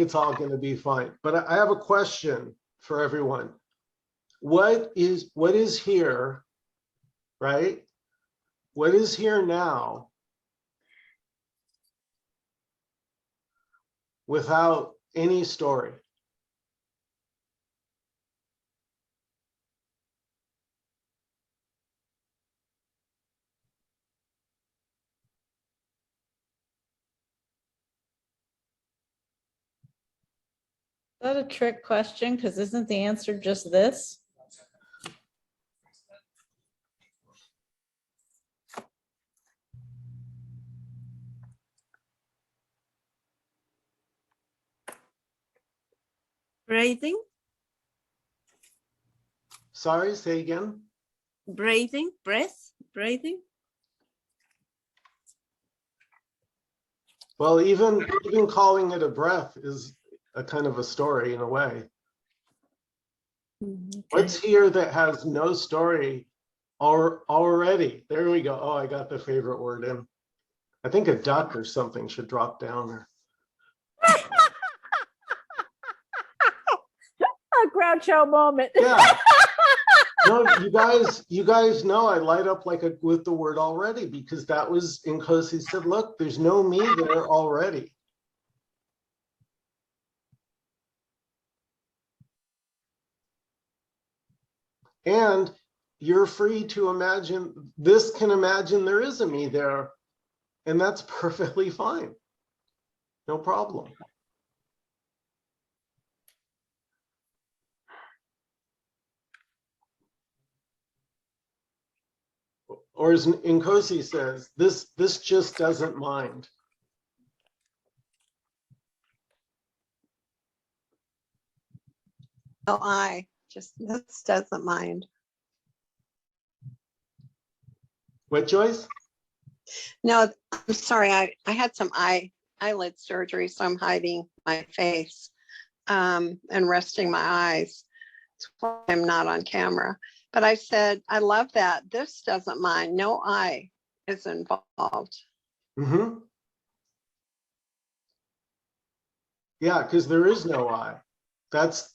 it's all going to be fine. But I have a question for everyone. What is here, right? What is here now without any story? Is that a trick question? Because isn't the answer just this? Breathing, Sorry, say again. breathing, breath, breathing. Well, even calling it a breath is a kind of a story in a way. Okay. What's here that has no story already? There we go. Oh, I got the favorite word in. I think a duck or something should drop down. A Groucho moment. Yeah. No, you guys know I light up like with the word already, because that was Nkosi said, look, there's no me there already. And you're free to imagine, this can imagine there is a me there, and that's perfectly fine. No problem. Or as Nkosi says, this just doesn't mind. No, I just, this doesn't mind. What, Joyce? No, I'm sorry. I had some eyelid surgery, so I'm hiding my face and resting my eyes. That's why I'm not on camera. But I said, I love that. This doesn't mind. No I is involved. Mm-hmm. Yeah, because there is no I. That's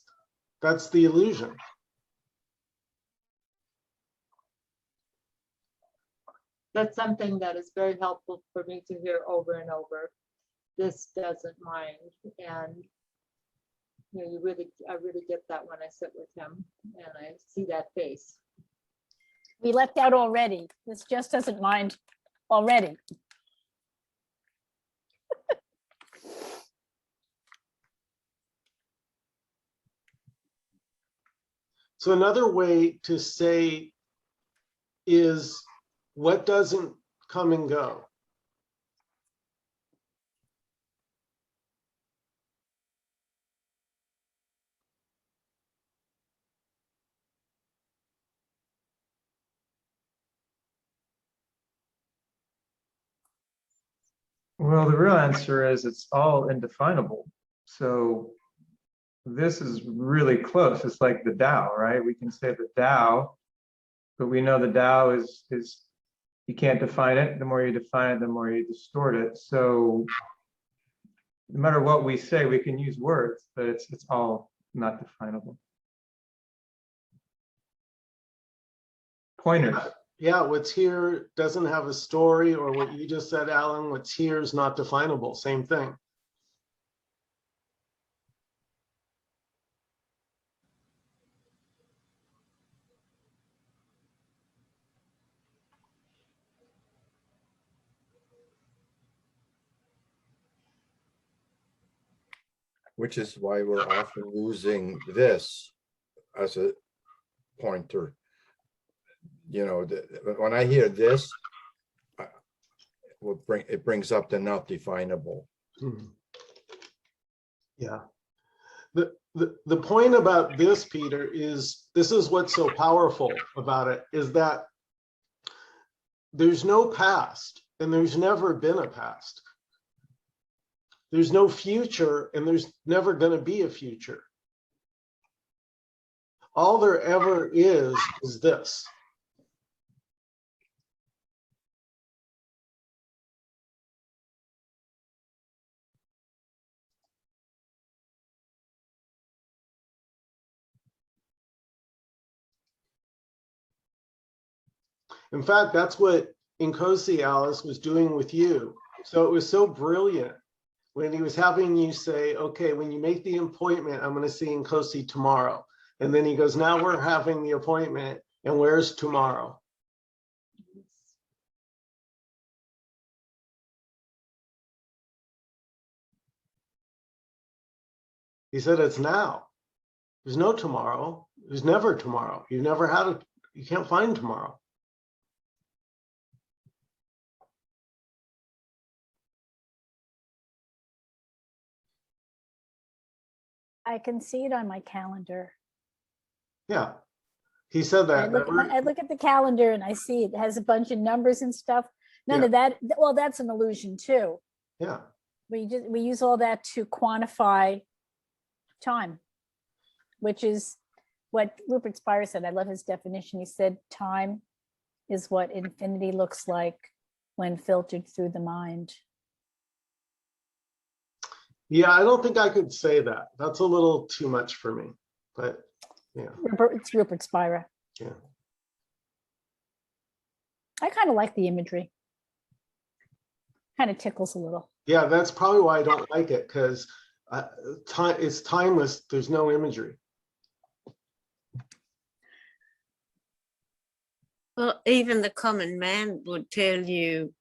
the illusion. That's something that is very helpful for me to hear over and over. This doesn't mind, and you know, I really get that when I sit with him and I see that face. We left out already. This just doesn't mind already. So another way to say is what doesn't come and go. Well, the real answer is it's all indefinable. So this is really close. It's like the Tao, right? We can say the Tao, but we know the Tao is you can't define it. The more you define it, the more you distort it. So no matter what we say, we can use words, but it's all not definable. Pointers. Yeah, what's here doesn't have a story, or what you just said, Alan, what's here is not definable. Same thing. Which is why we're often using this as a pointer. You know, when I hear this, it brings up the not definable. Mm-hmm. Yeah. The point about this, Peter, is this is what's so powerful about it, is that there's no past and there's never been a past. There's no future and there's never going to be a future. All there ever is this. In fact, that's what Nkosi Alice was doing with you. So it was so brilliant when he was having you say, okay, when you make the appointment, I'm going to see Nkosi tomorrow. And then he goes, now we're having the appointment, and where's tomorrow? He said, it's now. There's no tomorrow. There's never tomorrow. You've never had it. You can't find tomorrow. I can see it on my calendar. Yeah. He said I that. look at the calendar and I see it has a bunch of numbers and stuff. None Yeah. of that, well, that's an illusion too. Yeah. We use all that to quantify time, which is what Rupert Spira said. I love his definition. He said, time is what infinity looks like when filtered through the mind. Yeah, I don't think I could say that. That's a little too much for me, but yeah. It's Rupert Spira. Yeah. I kind of like the imagery. Kind of tickles a little. Yeah, that's probably why I don't like it, because it's timeless. There's no imagery. Well, even the common man would tell you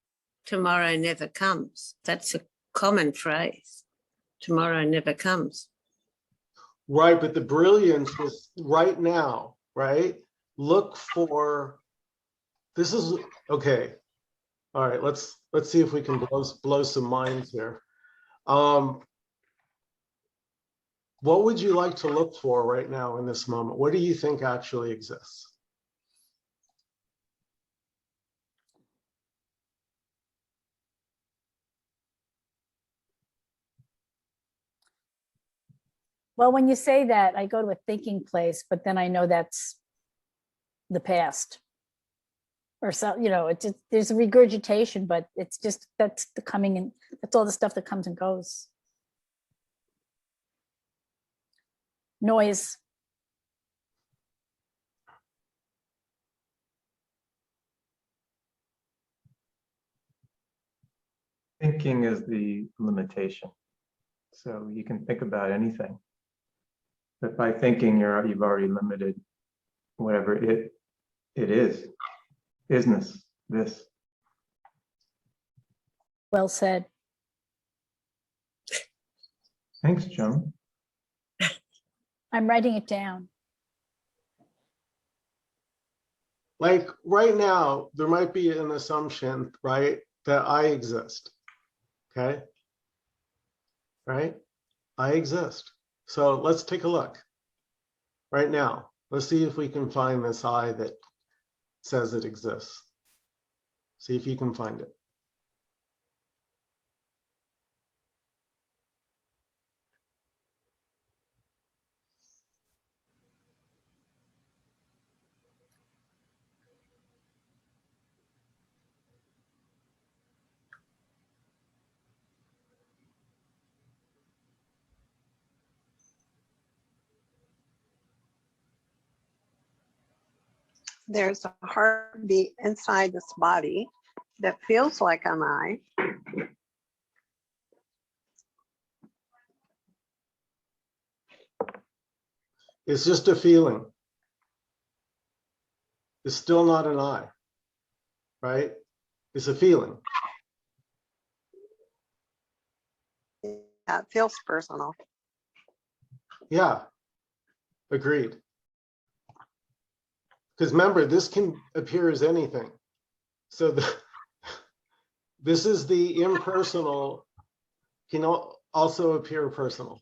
tomorrow never comes. That's a common phrase. Tomorrow never comes. Right, but the brilliance was right now, right? Look for, this is, okay. All right, let's see if we can blow some minds here. What would you like to look for right now in this moment? What do you think actually exists? Well, when you say that, I go to a thinking place, but then I know that's the past. Or so, you know, it's just, there's a regurgitation, but it's just, that's the coming and that's all the stuff that comes and goes. Noise. Thinking is the limitation. So you can think about anything. But by thinking, you've already limited whatever it is. Isness, this. Well said. Thanks, Joan. I'm writing it down. Like right now, there might be an assumption, right, that I exist. Okay. Right? I exist. So let's take a look right now. Let's see if we can find this I that says it exists. See if you can find it. There's a heartbeat inside this body that feels like an I. It's just a feeling. It's still not an I, right? It's a feeling. Yeah, it feels personal. Yeah, agreed. Because remember, this can appear as anything. So this is the impersonal, can also appear personal.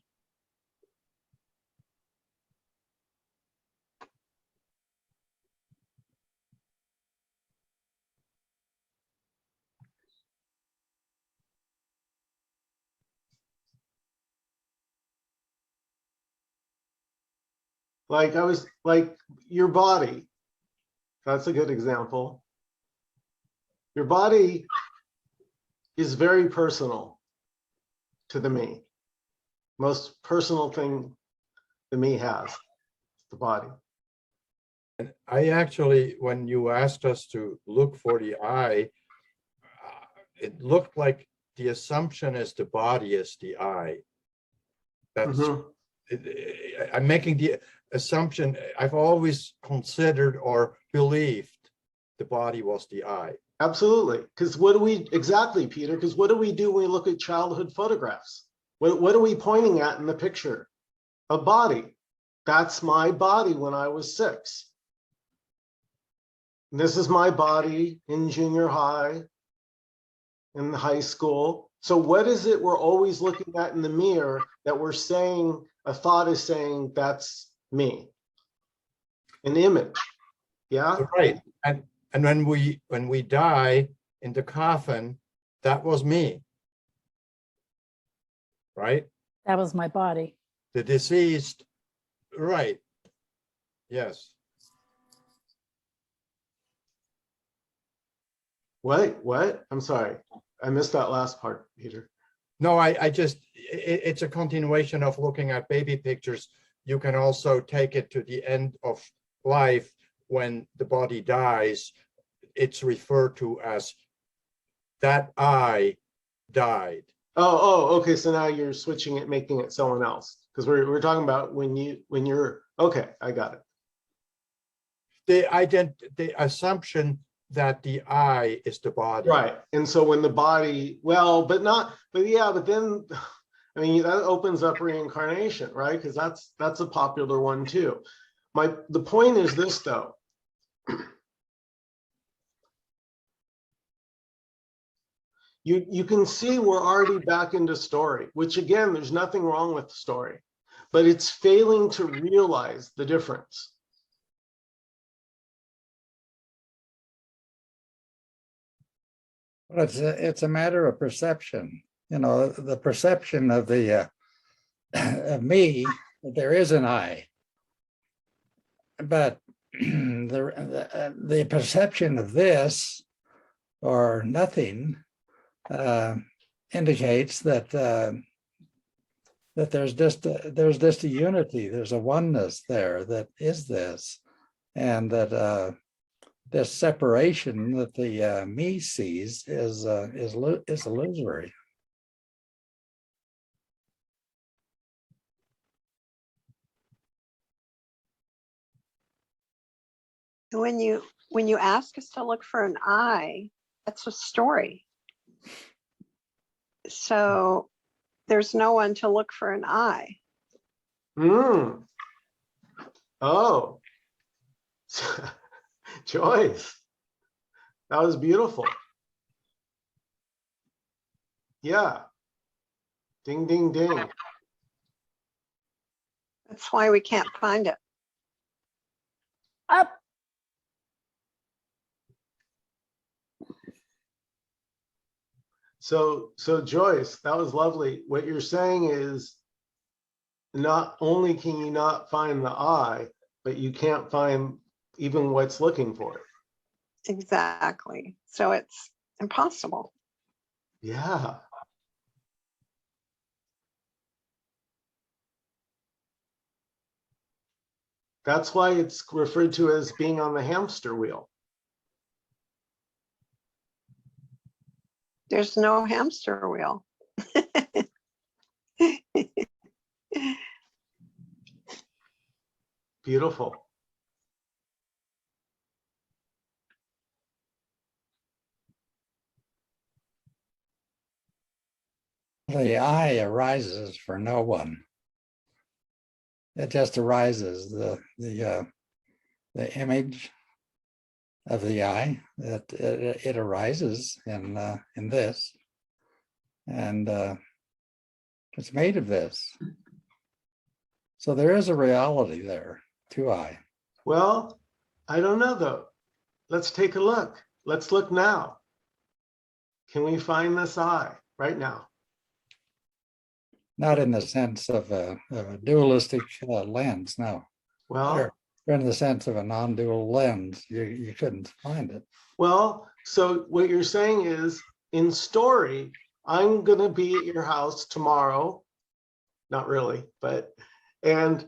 Like I was like your body. That's a good example. Your body is very personal to the me. Most personal thing the me has, the body. And I actually, when you asked us to look for the eye, it looked like the assumption is the body is the eye. That's, Mhm. I'm making the assumption, I've always considered or believed the body was the eye. Absolutely. Because what do we, exactly, Peter, because what do we do when we look at childhood photographs? What are we pointing at in the picture? A body. That's my body when I was 6. This is my body in junior high, in high school. So what is it we're always looking at in the mirror that we're saying, a thought is saying, that's me? An image. Yeah? Right. And when we die in the coffin, that was me. Right? That was my body. The deceased, right. Yes. What? I'm sorry. I missed that last part, Peter. No, I just, it's a continuation of looking at baby pictures. You can also take it to the end of life when the body dies. It's referred to as that I died. Oh, okay. So now you're switching it, making it someone else. Because we're talking about when you're okay, I got it. The assumption that the I is the body. Right. And so when the body, well, but then I mean that opens up reincarnation, right? Because that's a popular one too. The point is this though. You can see we're already back into story, which again, there's nothing wrong with the story, but it's failing to realize the difference. Well, it's a matter of perception. You know, the perception of the of me, that there is an I, but the perception of this or nothing indicates that that there's just a unity, there's a oneness there that is this, and that this separation that the me sees is illusory. When you ask us to look for an eye, that's a story. So there's no one to look for an eye. Oh, Joyce, that was beautiful. Yeah. Ding, ding, ding. That's why we can't find it. Up. So Joyce, that was lovely. What you're saying is not only can you not find the eye, but you can't find even what's looking for it. Exactly. So it's impossible. Yeah. That's why it's referred to as being on the hamster wheel. There's no hamster wheel. Beautiful. The I arises for no one. It just arises. The image of the I, that it arises in this, and it's made of this. So there is a reality there to I. Well, I don't know though. Let's take a look. Let's look now. Can we find this eye right now? Not in the sense of a dualistic lens, no. Well, Or in the sense of a non-dual lens, you couldn't find it. well, so what you're saying is in story, I'm going to be at your house tomorrow. Not really, and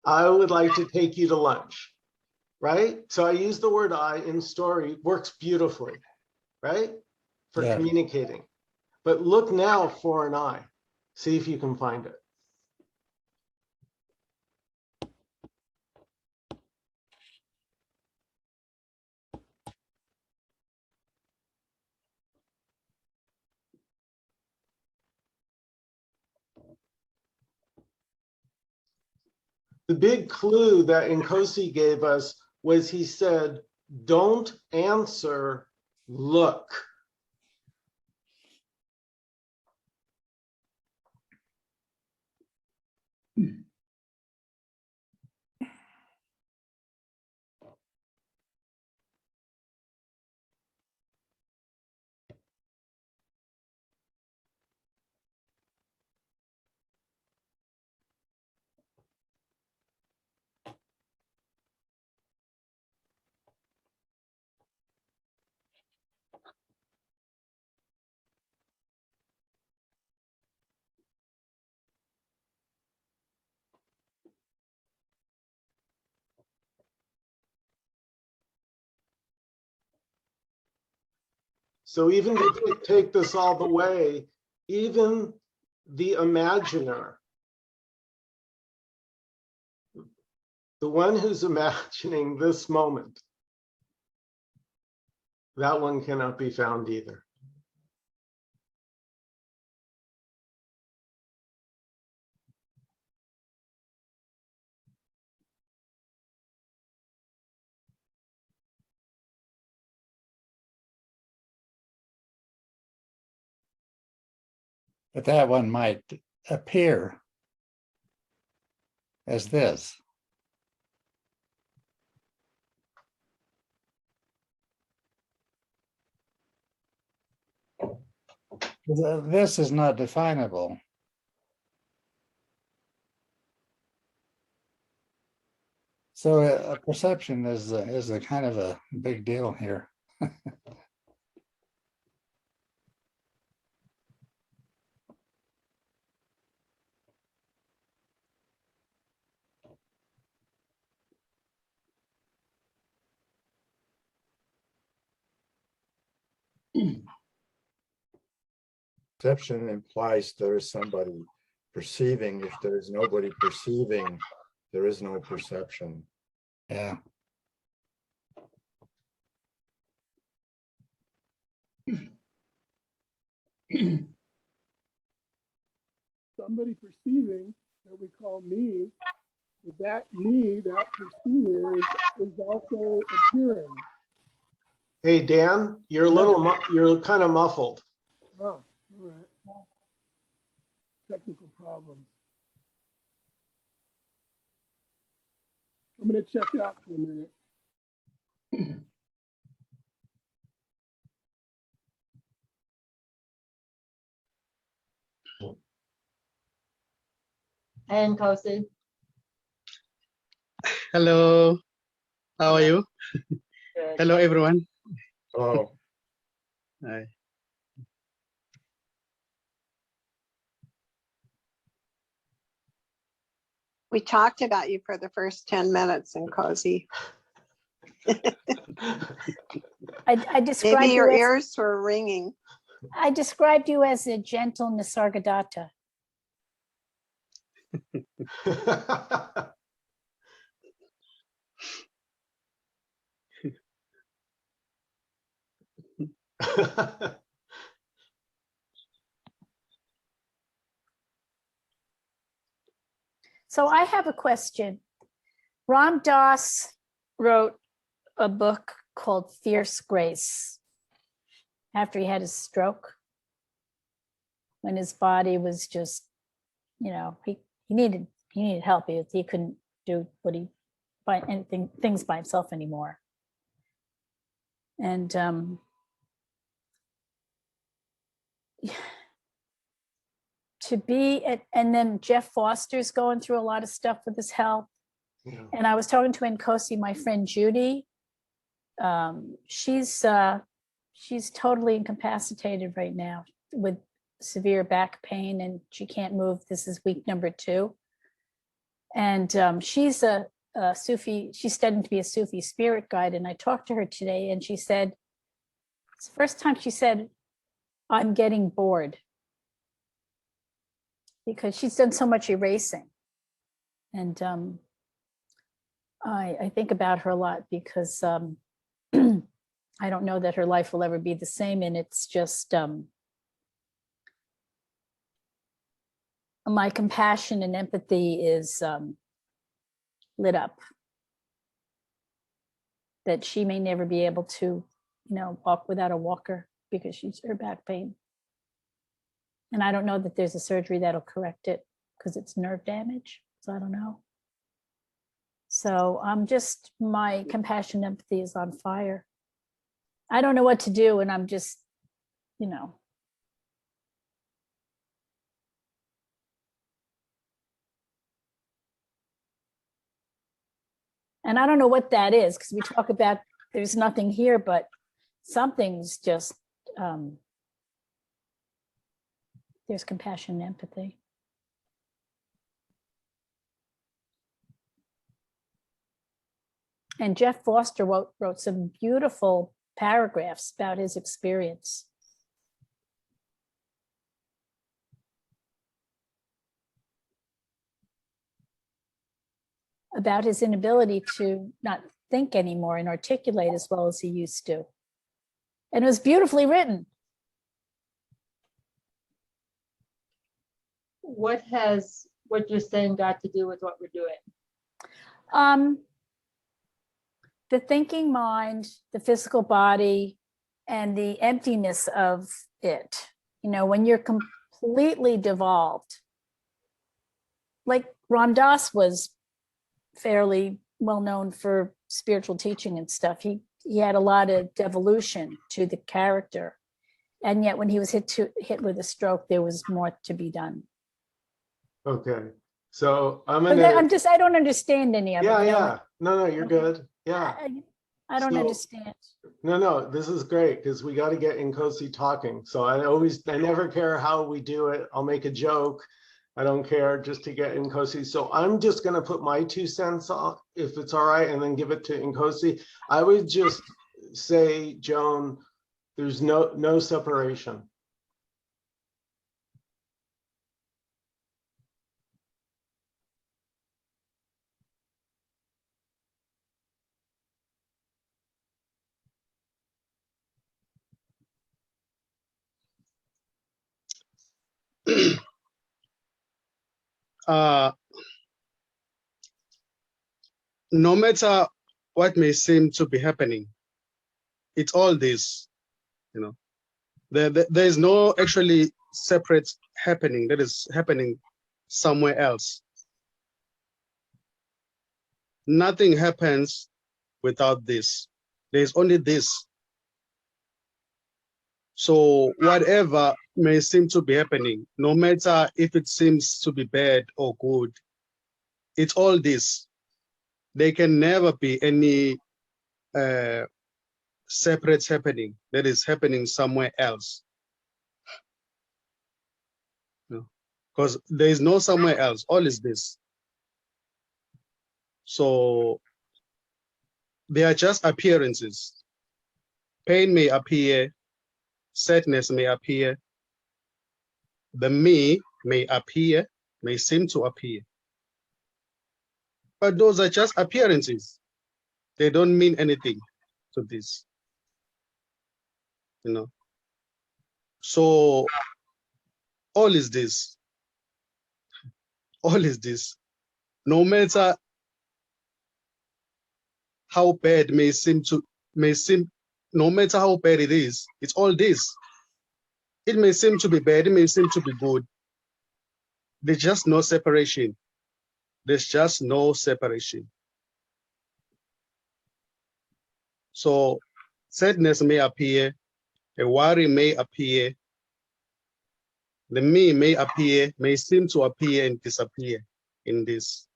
I would like to take you to lunch. right? So I use the word I in story, works beautifully, right? For Yeah. communicating. But look now for an I. See if you can find it. The big clue that Nkosi gave us was he said, don't answer, look. So even to take this all the way, even the imaginer, the one who's imagining this moment, that one cannot be found either. But that one might appear as this. This is not definable. So a perception is a kind of a big deal here. Perception implies there is somebody perceiving. If there is nobody perceiving, there is no perception. Yeah. Somebody perceiving that we call me, that me, that perceiver is also appearing. Hey, Dan, you're a little, you're kind of muffled. Oh, all right. Technical problems. I'm going to check out for a minute. Hey, Nkosi. Hello, how are you? Good. Hello, everyone. Oh, Hi. We talked about you for the first 10 minutes in Cozy. I described Maybe your you as, ears were ringing. I described you as a gentle Nisargadatta. So I have a question. Ram Dass wrote a book called Fierce Grace after he had his stroke, when his body was just, you know, he needed help. He couldn't do things by himself anymore. And to be at, and then Jeff Foster's going through a lot of stuff with his health. Yeah. And I was talking to Nkosi, my friend Judy. She's totally incapacitated right now with severe back pain, and she can't move. This is week number 2. And she's a Sufi, she's studying to be a Sufi spirit guide. And I talked to her today and she said, it's the first time she said, I'm getting bored. Because she's done so much erasing. And I think about her a lot because I don't know that her life will ever be the same. And it's just my compassion and empathy is lit up. That she may never be able to, walk without a walker because she's her back pain. And I don't know that there's a surgery that'll correct it because it's nerve damage. So I don't know. So I'm just, my compassion and empathy is on fire. I don't know what to do. And I'm just, and I don't know what that is because we talk about there's nothing here, but something's just, there's compassion and empathy. And Jeff Foster wrote some beautiful paragraphs about his experience. About his inability to not think anymore and articulate as well as he used to. And it was beautifully written. What has what you're saying got to do with what we're doing? The thinking mind, the physical body, and the emptiness of it. When you're completely devolved. Like Ram Dass was fairly well known for spiritual teaching and stuff. He had a lot of devolution to the character. And yet when he was hit with a stroke, there was more to be done. Okay. So I don't understand any of it. Yeah. No, you're good. Yeah. I don't So- understand. No, this is great because we got to get Nkosi talking. So I never care how we do it. I'll make a joke. I don't care, just to get Nkosi. So I'm just going to put my 2 cents on, if it's all right, and then give it to Nkosi. I would just say, Joan, there's no separation. No matter what may seem to be happening, it's all this, there is no actually separate happening that is happening somewhere else. Nothing happens without this. There's only this. So whatever may seem to be happening, no matter if it seems to be bad or good, it's all this. There can never be any separate happening that is happening somewhere else. Because there is no somewhere else, all is this. So they are just appearances. Pain may appear, sadness may appear, the me may appear, may seem to appear. But those are just appearances. They don't mean anything to this. So all is this. All is this. No matter how bad may seem, no matter how bad it is, it's all this. It may seem to be bad, it may seem to be good. There's just no separation. There's just no separation. So sadness may appear, a worry may appear, the me may appear, may seem to appear and disappear in this.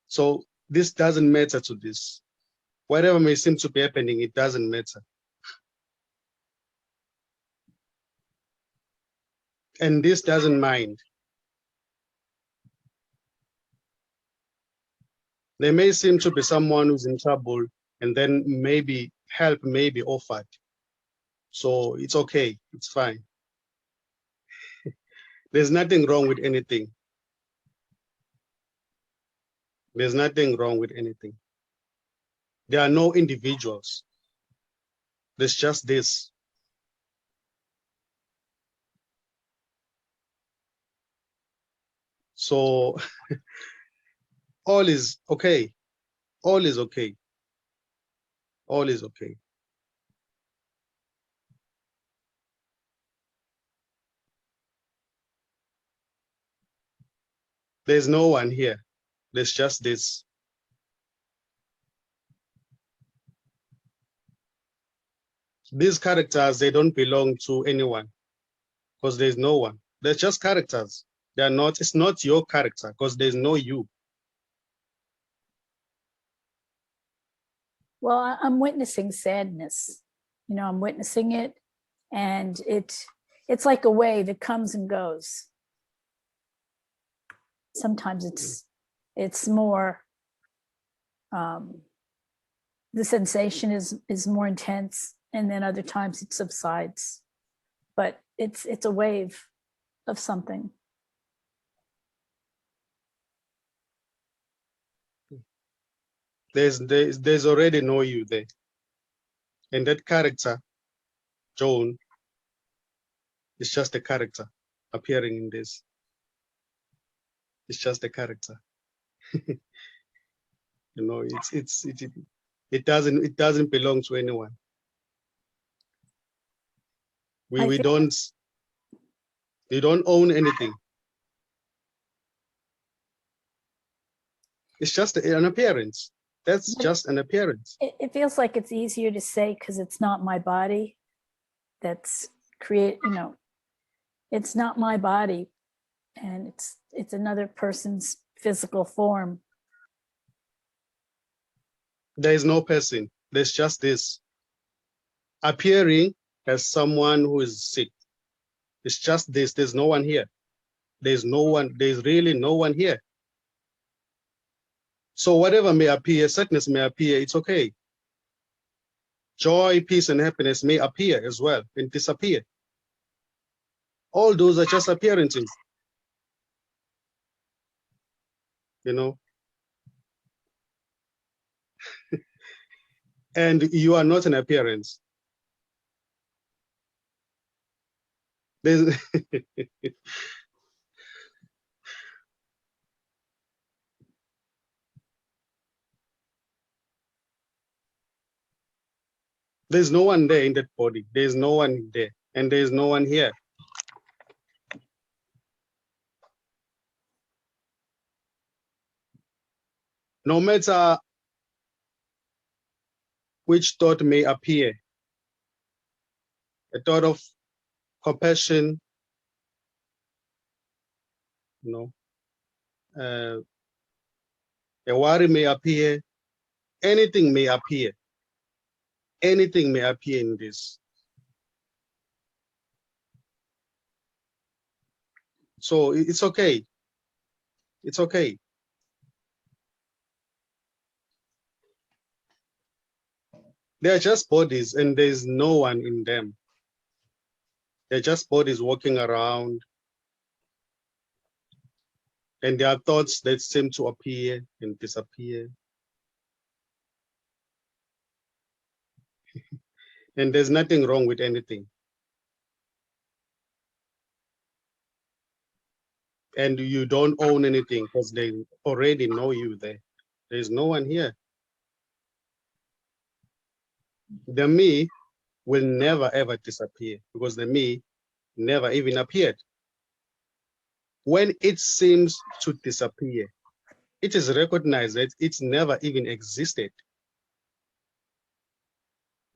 So this doesn't matter to this. Whatever may seem to be happening, it doesn't matter. And this doesn't mind. There may seem to be someone who's in trouble, and then maybe help may be offered. So it's okay, it's fine. There's nothing wrong with anything. There's nothing wrong with anything. There are no individuals. There's just this. So all is okay. All is okay. All is okay. There's no one here. There's just this. These characters, they don't belong to anyone because there's no one. They're just characters. They're not, it's not your character because there's no you. Well, I'm witnessing sadness. You know, I'm witnessing it, and it's like a wave. It comes and goes. Sometimes it's more. The sensation is more intense, and then other times it subsides. But it's a wave of something. There's already no you there. And that character, Joan, is just a character appearing in this. It's just a character. You know, it doesn't belong to anyone. We don't own anything. It's just an appearance. That's just an appearance. It feels like it's easier to say because it's not my body. That's it's not my body, and it's another person's physical form. There is no person. There's just this appearing as someone who is sick. It's just this. There's no one here. There's no one. There's really no one here. So whatever may appear, sadness may appear, it's okay. Joy, peace, and happiness may appear as well and disappear. All those are just appearances. You know? And you are not an appearance. There's there's no one there in that body. There's no one there, and there's no one here. No matter which thought may appear, a thought of compassion, a worry may appear, anything may appear. Anything may appear in this. So it's okay. It's okay. They're just bodies and there's no one in them. They're just bodies walking around. And there are thoughts that seem to appear and disappear. And there's nothing wrong with anything. And you don't own anything because they already know you there. There's no one here. The me will never ever disappear because the me never even appeared. When it seems to disappear, it is recognized that it's never even existed.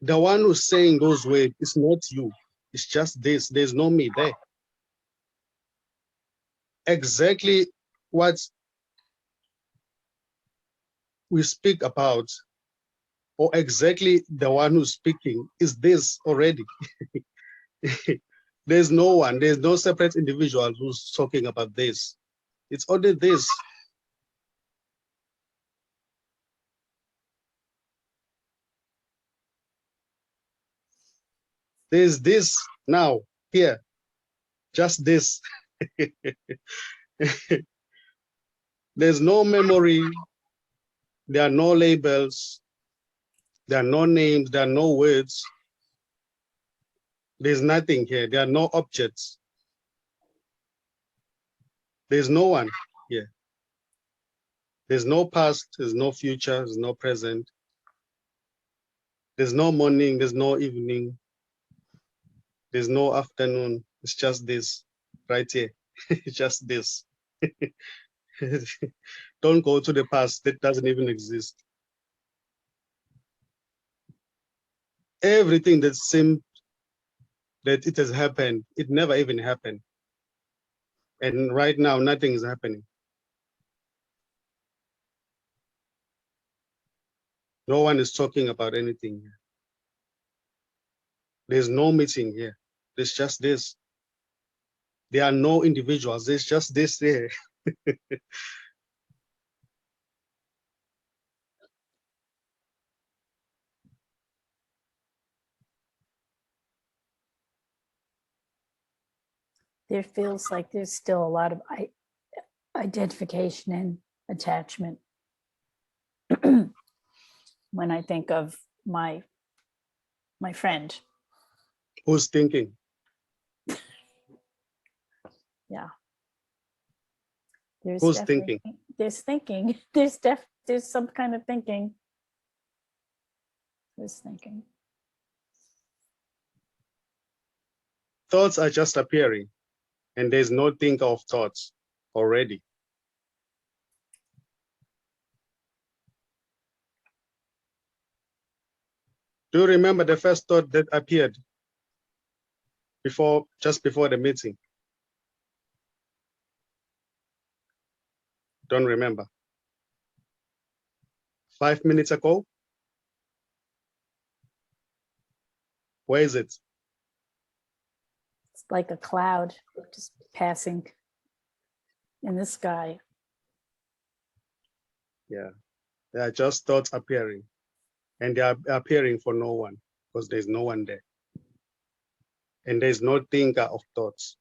The one who's saying those words is not you. It's just this. There's no me there. Exactly what we speak about, or exactly the one who's speaking, is this already. There's no one, there's no separate individual who's talking about this. It's only this. There's this now, here, just this. There's no memory, there are no labels, there are no names, there are no words. There's nothing here, there are no objects. There's no one here. There's no past, there's no future, there's no present. There's no morning, there's no evening, there's no afternoon. It's just this right here. It's just this. Don't go to the past, that doesn't even exist. Everything that seemed that it has happened, it never even happened. And right now, nothing is happening. No one is talking about anything here. There's no meeting here. There's just this. There are no individuals. There's just this there. There feels like there's still a lot of identification and attachment. When I think of my friend, Who's thinking? yeah. There's Who's definitely- thinking? There's thinking. There's some kind of thinking. There's thinking. Thoughts are just appearing, and there's no thinker of thoughts already. Do you remember the first thought that appeared just before the meeting? Don't remember. 5 minutes ago? Where is it? It's like a cloud just passing in the sky. Yeah, they are just thoughts appearing, and they are appearing for no one because there's no one there. And there's no thinker of thoughts.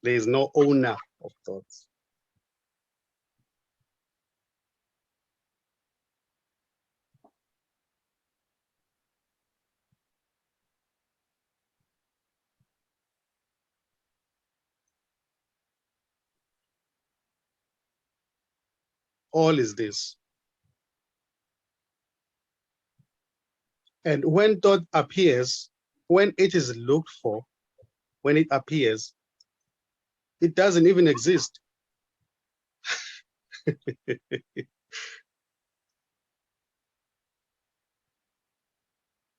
There is no owner of thoughts. All is this. And when thought appears, when it is looked for, when it appears, it doesn't even exist.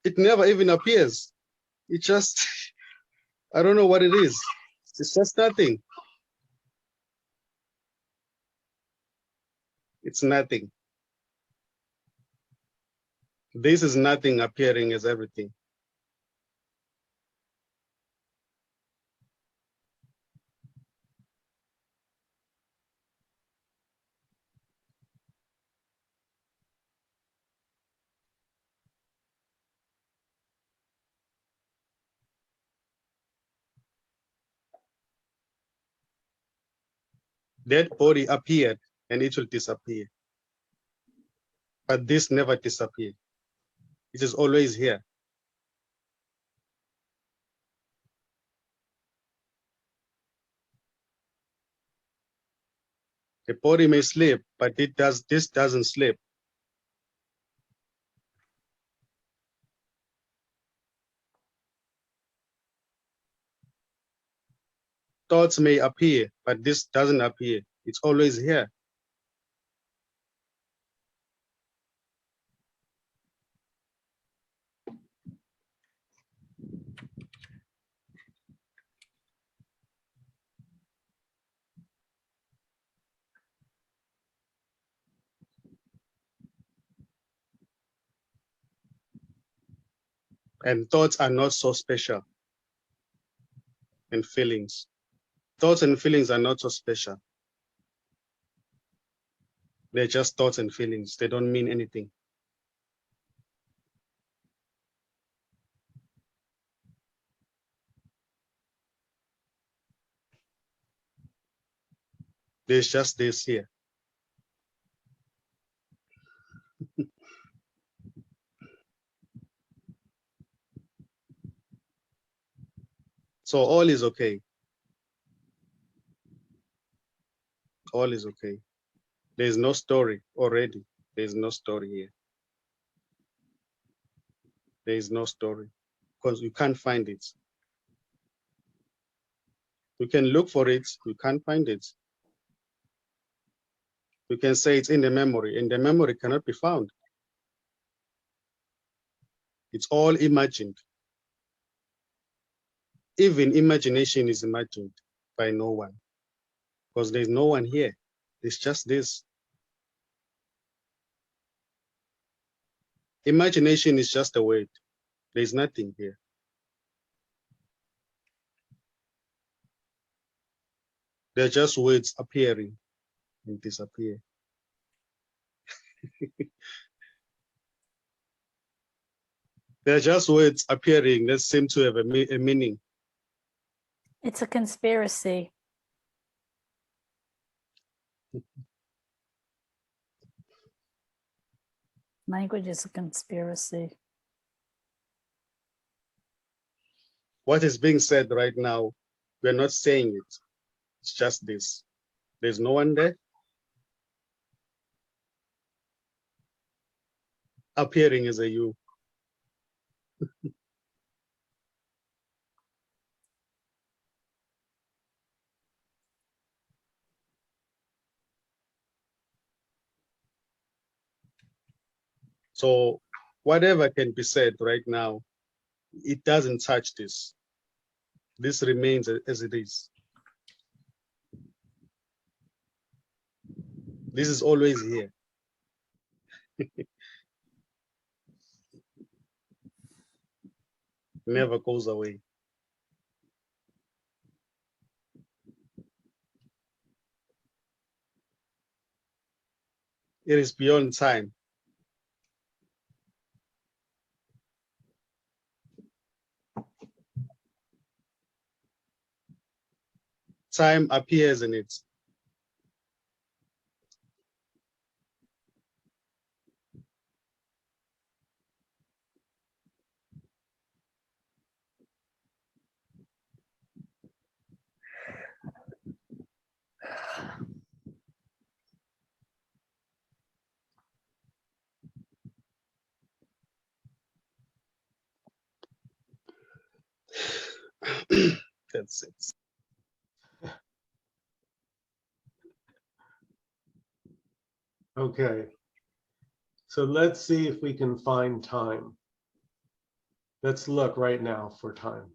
It never even appears. It just, I don't know what it is. It's just nothing. It's nothing. This is nothing appearing as everything. That body appeared and it will disappear. But this never disappeared. It is always here. The body may sleep, but this doesn't sleep. Thoughts may appear, but this doesn't appear. It's always here. And thoughts are not so special. And feelings. Thoughts and feelings are not so special. They're just thoughts and feelings. They don't mean anything. There's just this here. So all is okay. All is okay. There's no story already. There's no story here. There is no story because you can't find it. You can look for it, you can't find it. You can say it's in the memory, and the memory cannot be found. It's all imagined. Even imagination is imagined by no one because there's no one here. It's just this. Imagination is just a word. There's nothing here. They're just words appearing and disappear. They're just words appearing that seem to have a meaning. It's a conspiracy. Language is a conspiracy. What is being said right now, we're not saying it. It's just this. There's no one there. Appearing as a you. So whatever can be said right now, it doesn't touch this. This remains as it is. This is always here. Never goes away. It is beyond time. Time appears in it. That's it. Okay. So let's see if we can find time. Let's look right now for time.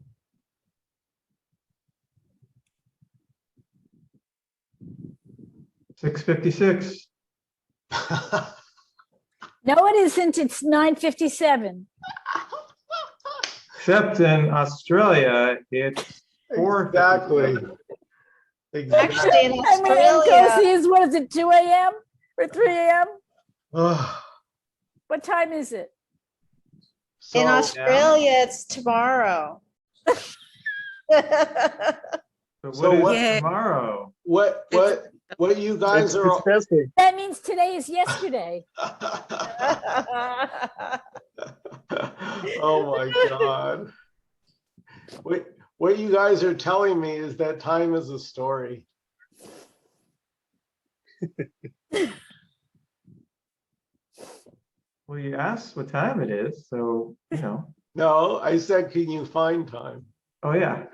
$6:56. No, it isn't. It's 9:57. Except in Australia, it's 4:57. Exactly. Actually, in I mean, Australia, Nkosi is, what is it, 2 a.m. or 3 a.m.? Oh, What time is it? in so Australia, it's tomorrow. But So what is what- Yeah. tomorrow? what you guys are It's Thursday. That means today is yesterday. oh my God. What you guys are telling me is that time is a story. Well, you asked what time it is, so, you know. No, I said, can you find time? Oh, yeah.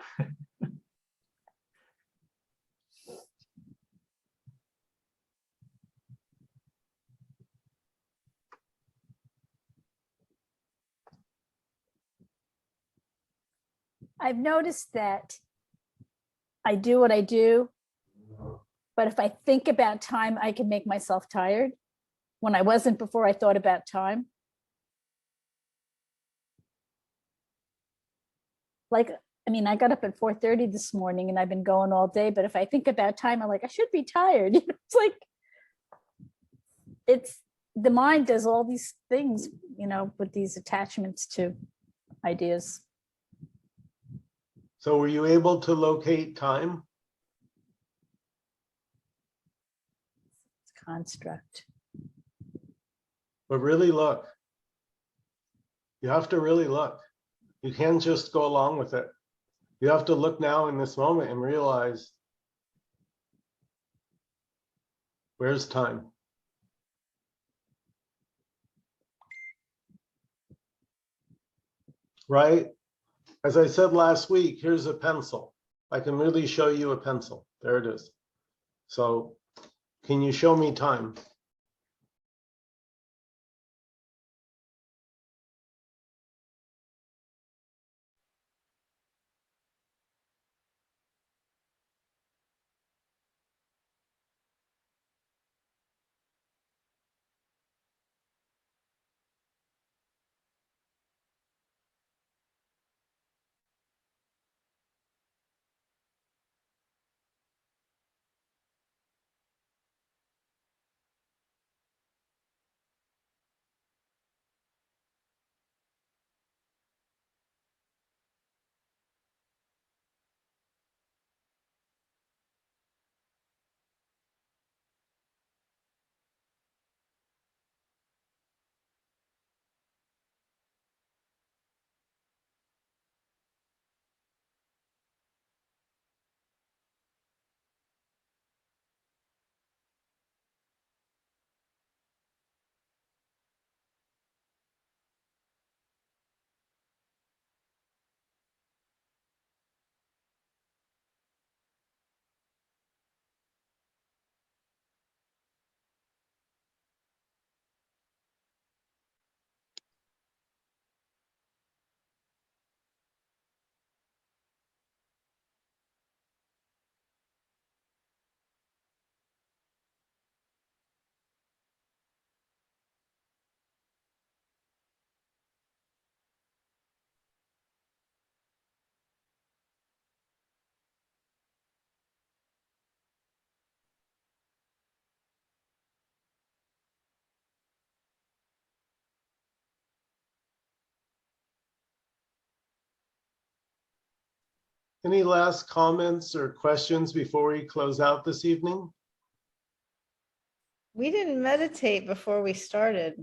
I've noticed that I do what I do, but if I think about time, I can make myself tired. When I wasn't before I thought about time. Like, I mean, I got up at 4:30 this morning and I've been going all day, but if I think about time, I'm like, I should be tired. It's like, it's, the mind does all these things, with these attachments to ideas. So were you able to locate time? construct. But really look. You have to really look. You can't just go along with it. You have to look now in this moment and realize, where's time? Right? As I said last week, here's a pencil. I can really show you a pencil. There it is. So can you show me time? Any last comments or questions before we close out this evening? We didn't meditate before we started.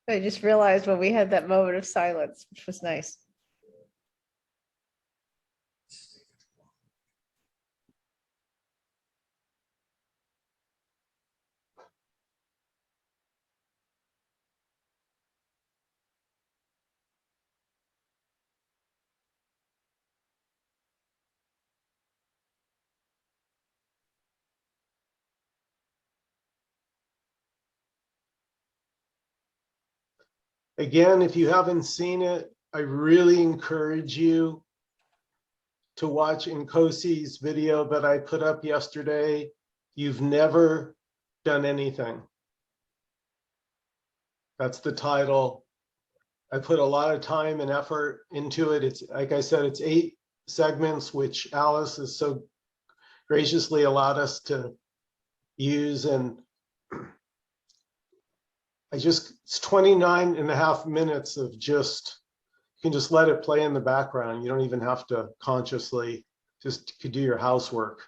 I just realized when we had that moment of silence, which was nice. Again, if you haven't seen it, I really encourage you to watch Nkosi's video that I put up yesterday. You've never done anything. That's the title. I put a lot of time and effort into it. It's, like I said, it's 8 segments, which Alice has so graciously allowed us to use. And it's 29.5 minutes of just, you can just let it play in the background. You don't even have to consciously, just could do your housework.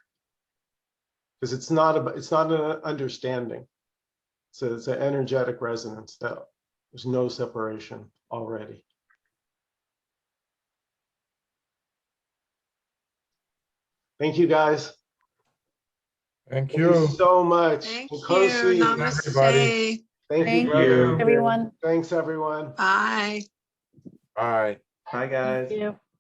Because it's not an understanding. So it's an energetic resonance that there's no separation already. Thank you, guys. Thank Thank you. so much. Thank you. Nkosi, Namaste. thank Thank you, brother. you. Everyone. Thanks, everyone. Bye. Bye. Bye, guys. Thank you.